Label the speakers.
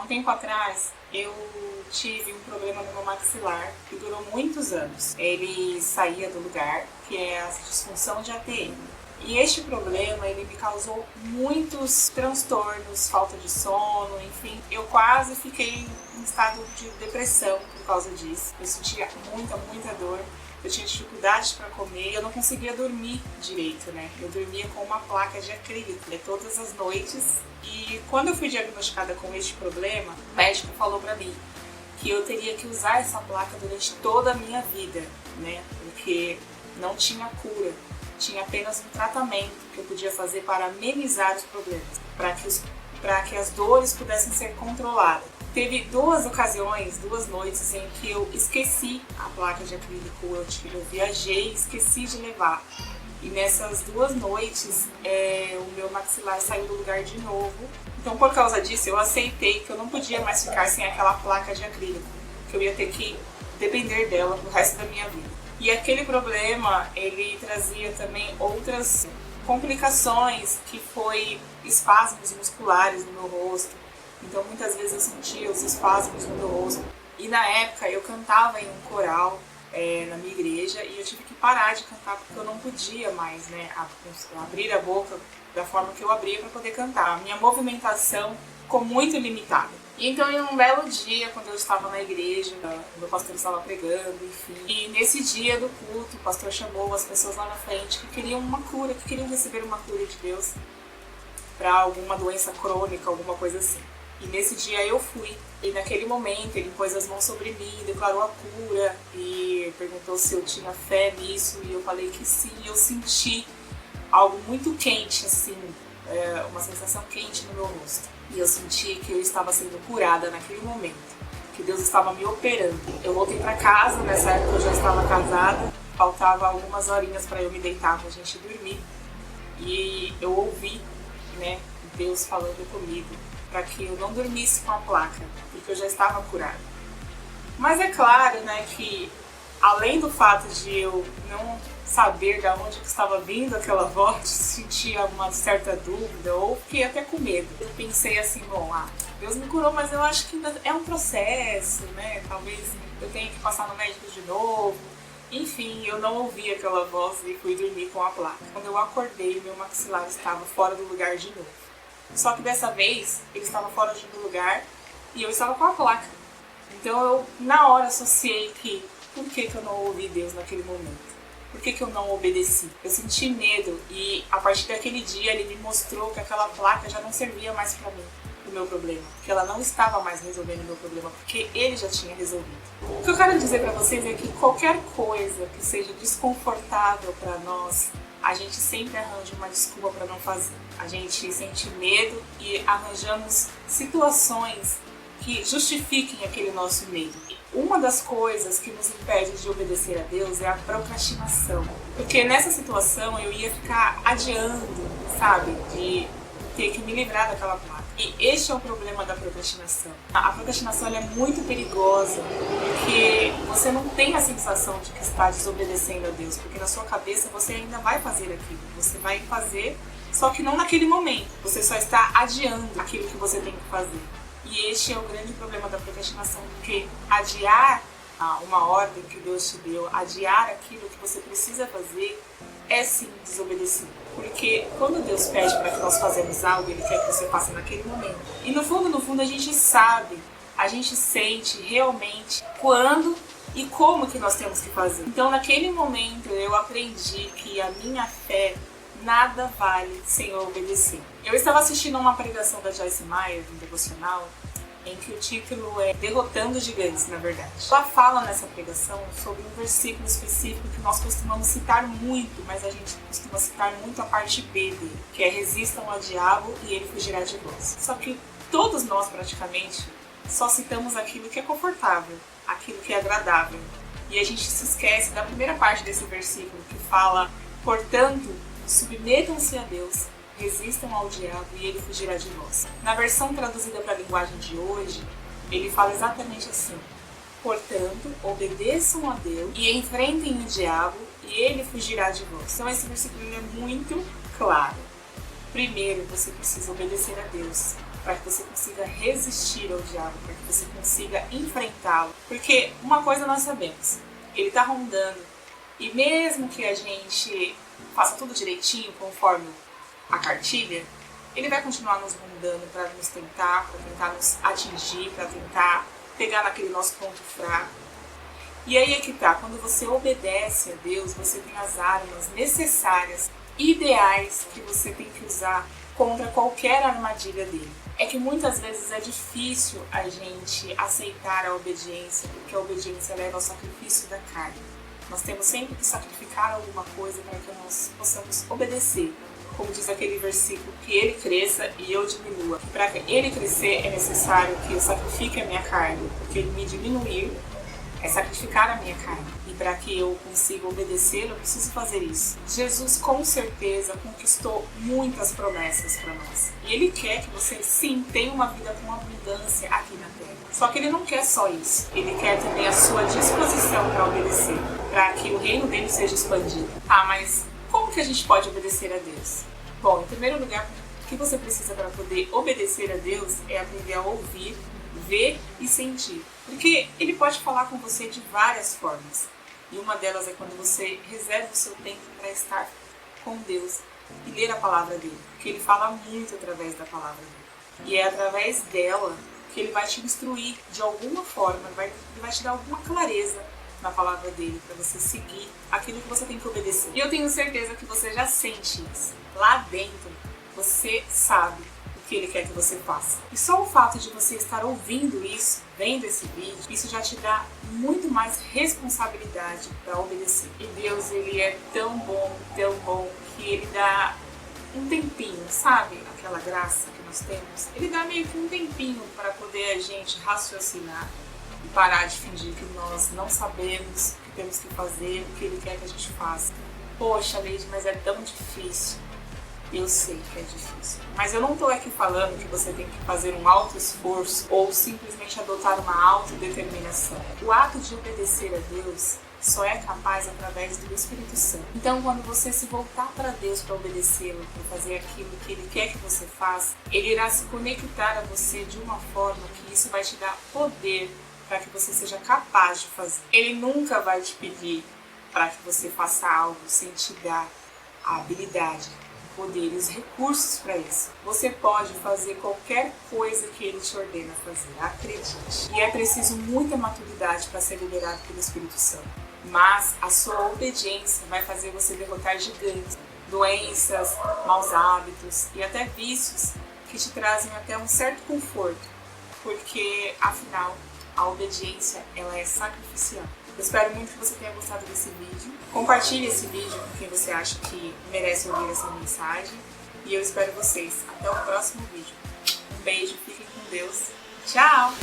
Speaker 1: um tempo atrás, eu tive um problema no meu maxilar que durou muitos anos. Ele saía do lugar, que é a disfunção de ATM. E este problema, ele me causou muitos transtornos, falta de sono, enfim. Eu quase fiquei em estado de depressão por causa disso. Eu sentia muita dor. Eu tinha dificuldade para comer, eu não conseguia dormir direito, né? Eu dormia com uma placa de acrílico, todas as noites. E quando eu fui diagnosticada com este problema, o médico falou para mim que eu teria que usar essa placa durante toda a minha vida, né? Porque não tinha cura, tinha apenas um tratamento que eu podia fazer para amenizar os problemas, para que as dores pudessem ser controladas. Teve duas ocasiões, 2 noites em que eu esqueci a placa de acrílico, eu viajei e esqueci de levar. E nessas 2 noites, o meu maxilar saiu do lugar de novo. Então, por causa disso, eu aceitei que eu não podia mais ficar sem aquela placa de acrílico, que eu ia ter que depender dela pro resto da minha vida. E aquele problema, ele trazia também outras complicações, que foi espasmos musculares no meu rosto. Então, muitas vezes eu sentia os espasmos no meu rosto. E na época, eu cantava em um coral na minha igreja e eu tive que parar de cantar porque eu não podia mais, né, abrir a boca da forma que eu abria para poder cantar. A minha movimentação ficou muito limitada. E então, em um belo dia, quando eu estava na igreja, o meu pastor estava pregando, enfim. E nesse dia do culto, o pastor chamou as pessoas lá na frente que queriam uma cura, que queriam receber uma cura de Deus para alguma doença crônica, alguma coisa assim. E nesse dia eu fui, e naquele momento ele pôs as mãos sobre mim, declarou a cura e perguntou se eu tinha fé nisso, e eu falei que sim. E eu senti algo muito quente, assim, uma sensação quente no meu rosto. E eu senti que eu estava sendo curada naquele momento, que Deus estava me operando. Eu voltei para casa, nessa época eu já estava casada, faltava algumas horinhas para eu me deitar, pra gente dormir. E eu ouvi, né, Deus falando comigo, para que eu não dormisse com a placa, porque eu já estava curada. Mas é claro, né, que além do fato de eu não saber de onde estava vindo aquela voz, sentia uma certa dúvida, ou fiquei até com medo. Eu pensei assim, bom, Deus me curou, mas eu acho que ainda é um processo, né, talvez eu tenha que passar no médico de novo. Enfim, eu não ouvi aquela voz e fui dormir com a placa. Quando eu acordei, meu maxilar estava fora do lugar de novo. Só que dessa vez, ele estava fora do lugar e eu estava com a placa. Então eu, na hora, associei que por que eu não ouvi Deus naquele momento? Por que eu não obedeci? Eu senti medo e a partir daquele dia ele me mostrou que aquela placa já não servia mais para mim, o meu problema. Que ela não estava mais resolvendo o meu problema, porque ele já tinha resolvido. O que eu quero dizer para vocês é que qualquer coisa que seja desconfortável para nós, a gente sempre arranja uma desculpa para não fazer. A gente sente medo e arranjamos situações que justifiquem aquele nosso medo. Uma das coisas que nos impede de obedecer a Deus é a procrastinação. Porque nessa situação eu ia ficar adiando, sabe, de ter que me livrar daquela placa. E este é o problema da procrastinação. A procrastinação ela é muito perigosa, porque você não tem a sensação de que está desobedecendo a Deus, porque na sua cabeça você ainda vai fazer aquilo. Você vai fazer, só que não naquele momento. Você só está adiando aquilo que você tem que fazer. E este é o grande problema da procrastinação, porque adiar uma ordem que Deus te deu, adiar aquilo que você precisa fazer, é sim desobedecer. Porque quando Deus pede para que nós façamos algo, Ele quer que você faça naquele momento. E no fundo a gente sabe, a gente sente realmente quando e como que nós temos que fazer. Então naquele momento eu aprendi que a minha fé nada vale sem eu obedecer. Eu estava assistindo uma pregação da Joyce Meyer, um devocional, em que o título é Derrotando Gigantes, na verdade. Ela fala nessa pregação sobre um versículo específico que nós costumamos citar muito, mas a gente costuma citar muito a parte B dele, que é resistam ao diabo e ele fugirá de vós. Só que todos nós, praticamente, só citamos aquilo que é confortável, aquilo que é agradável. E a gente se esquece da primeira parte desse versículo, que fala, portanto, submetam-se a Deus, resistam ao diabo e ele fugirá de vós. Na versão traduzida para a linguagem de hoje, ele fala exatamente assim: portanto, obedeçam a Deus e enfrentem o diabo e ele fugirá de vós. Então esse versículo é muito claro. Primeiro, você precisa obedecer a Deus. para que você consiga resistir ao diabo, para que você consiga enfrentá-lo. Porque uma coisa nós sabemos, ele está rondando, e mesmo que a gente faça tudo direitinho, conforme a cartilha, ele vai continuar nos rondando para nos tentar, para tentar nos atingir, para tentar pegar naquele nosso ponto fraco. E aí é que tá, quando você obedece a Deus, você tem as armas necessárias, ideais, que você tem que usar contra qualquer armadilha dele. É que muitas vezes é difícil a gente aceitar a obediência, porque a obediência leva ao sacrifício da carne. Nós temos sempre que sacrificar alguma coisa para que nós possamos obedecer. Como diz aquele versículo, que ele cresça e eu diminua. Para que ele crescer é necessário que eu sacrifique a minha carne, porque ele me diminuir é sacrificar a minha carne. E para que eu consiga obedecê-lo, eu preciso fazer isso. Jesus com certeza conquistou muitas promessas para nós. E ele quer que você sim tenha uma vida com abundância aqui na terra. Só que ele não quer só isso. Ele quer também a sua disposição para obedecer, para que o reino dele seja expandido. Ah, mas como que a gente pode obedecer a Deus? Bom, em primeiro lugar, o que você precisa para poder obedecer a Deus é aprender a ouvir, ver e sentir. Porque ele pode falar com você de várias formas. E uma delas é quando você reserva o seu tempo para estar com Deus e ler a palavra dele. Porque ele fala muito através da palavra dele. E é através dela que ele vai te instruir de alguma forma, ele vai te dar alguma clareza na palavra dele, para você seguir aquilo que você tem que obedecer. E eu tenho certeza que você já sente isso. Lá dentro, você sabe o que ele quer que você faça. E só o fato de você estar ouvindo isso, vendo esse vídeo, isso já te dá muito mais responsabilidade para obedecer. E Deus, ele é tão bom, que ele dá um tempinho, sabe? Aquela graça que nós temos. Ele dá meio que um tempinho para poder a gente raciocinar e parar de fingir que nós não sabemos o que temos que fazer, o que ele quer que a gente faça. Poxa, Leide, mas é tão difícil. Eu sei que é difícil. Mas eu não estou aqui falando que você tem que fazer um alto esforço ou simplesmente adotar uma autodeterminação. O ato de obedecer a Deus só é capaz através do Espírito Santo. Então, quando você se voltar para Deus para obedecê-lo, para fazer aquilo que ele quer que você faça, ele irá se conectar a você de uma forma que isso vai te dar poder para que você seja capaz de fazer. Ele nunca vai te pedir para que você faça algo sem te dar a habilidade, o poder e os recursos para isso. Você pode fazer qualquer coisa que ele te ordena fazer, acredite. E é preciso muita maturidade para ser liberado pelo Espírito Santo. Mas a sua obediência vai fazer você derrotar gigantes, doenças, maus hábitos e até vícios que te trazem até um certo conforto, porque afinal a obediência, ela é sacrificial. Eu espero muito que você tenha gostado desse vídeo. Compartilhe esse vídeo com quem você acha que merece ouvir essa mensagem. E eu espero vocês até o próximo vídeo. Um beijo, fiquem com Deus. Tchau!